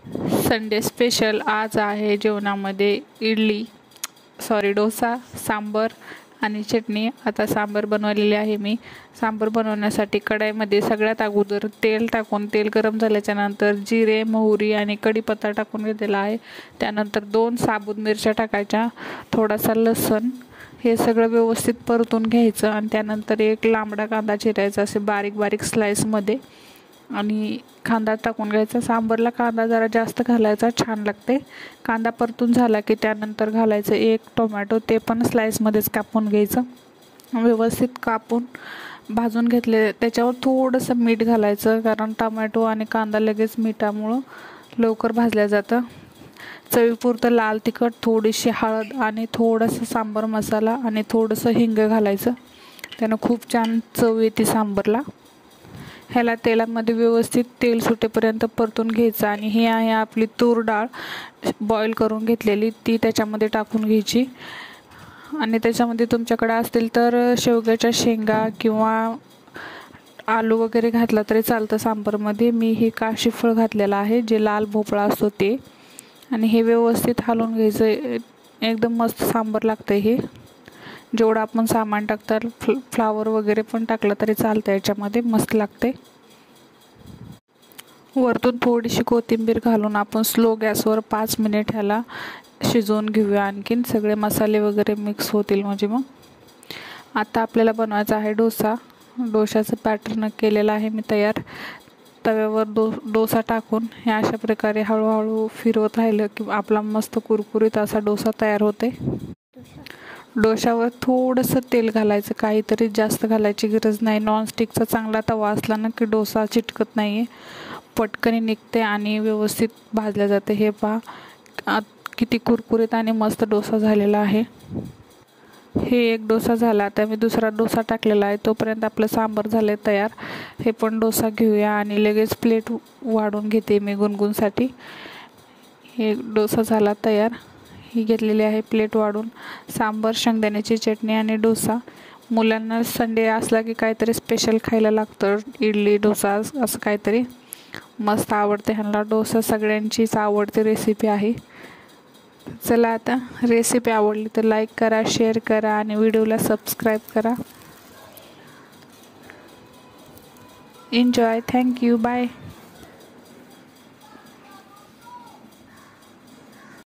Sunday special आज आहे जेवणामध्ये डोसा, सांबर आणि चटणी। आता सांबर बनवलेली आहे मी। सांबर बनवण्यासाठी कढईमध्ये सगळ्यात अगोदर तेल टाकून तेल गरम झाल्याच्या नंतर जिरे, मोहरी आणि कढीपत्ता टाकून घेतलेला आहे। त्यानंतर 2 साबूत मिरच्या टाकायच्या, थोडासा लसूण, हे सगळं व्यवस्थित परतून घ्यायचं आणि त्यानंतर एक लांबडा कांदा चिरायचा असे बारीक बारीक स्लाइसमध्ये आणि कांदा टाकून घ्यायचा। सांबरला कांदा जरा जास्त घालायचा, छान लागते। कांदा परतून झाला की त्यानंतर घालायचं 1 टोमॅटो, ते पण स्लाइसमध्येच कापून घ्यायचं। व्यवस्थित कापून भाजून घेतले, त्याच्यावर थोडंसं मीठ घालायचं, कारण टोमॅटो आणि कांदा लगेच मिठामुळं लवकर भाजल्या जातं। चवीपुरतं लाल तिखट, थोडीशी हळद आणि थोडासा सांबर मसाला आणि थोडंसं हिंग घालायचं, त्यानं खूप छान चव येते सांबरला। ह्याला तेलामध्ये व्यवस्थित तेल सुटेपर्यंत परतून घ्यायचं आणि ही आहे आपली तूर डाळ बॉईल करून घेतलेली, ती त्याच्यामध्ये टाकून घ्यायची आणि त्याच्यामध्ये तुमच्याकडे असतील तर शेवग्याच्या शेंगा किंवा आलू वगैरे घातला तरी चालतं सांबरमध्ये। मी हे काशीफळ घातलेलं आहे, जे लाल भोपळा असतो ते, आणि हे व्यवस्थित हलवून घ्यायचं। एकदम मस्त सांबर लागतं हे। जेवढं आपण सामान टाकतात, फ्लावर वगैरे पण टाकलं तरी चालतं, याच्यामध्ये मस्त लागते। वरतून थोडीशी कोथिंबीर घालून आपण स्लो गॅसवर 5 मिनिट ह्याला शिजवून घेऊया, आणखीन सगळे मसाले वगैरे मिक्स होतील म्हणजे मग। आता आपल्याला बनवायचा आहे डोसा। डोशाचं पॅटर्न केलेलं आहे मी तयार। तव्यावर डोसा टाकून हे अशा प्रकारे हळूहळू फिरवत राहिलं की आपला मस्त कुरकुरीत असा डोसा तयार होते। डोशावर थोडंसं तेल घालायचं, काहीतरी जास्त घालायची गरज नाही। नॉनस्टिकचा चांगला तवा असला ना की डोसा चिटकत नाही, पटकन निघते आणि व्यवस्थित भाजल्या जाते। हे पहा किती कुरकुरीत आणि मस्त डोसा झालेला आहे। हे एक डोसा झाला, आता मी दुसरा डोसा टाकलेला आहे, तोपर्यंत आपलं सांबर झाले तयार। हे पण डोसा घेऊया आणि लगेच प्लेट वाढून घेते मी गुणगुणसाठी। हे डोसा झाला तयार, ही घेतलेली आहे प्लेट वाढून। सांबर, शेंगदाण्याची चटणी आणि डोसा। मुलांना संडे असला की काहीतरी स्पेशल खायला लागतं, इडली डोसा असं काहीतरी मस्त आवडते ह्यांना। डोसा सगळ्यांचीच आवडती रेसिपी आहे। चला, आता रेसिपी आवडली तर लाईक करा, शेअर करा आणि व्हिडिओला सबस्क्राईब करा। Enjoy, thank you, bye.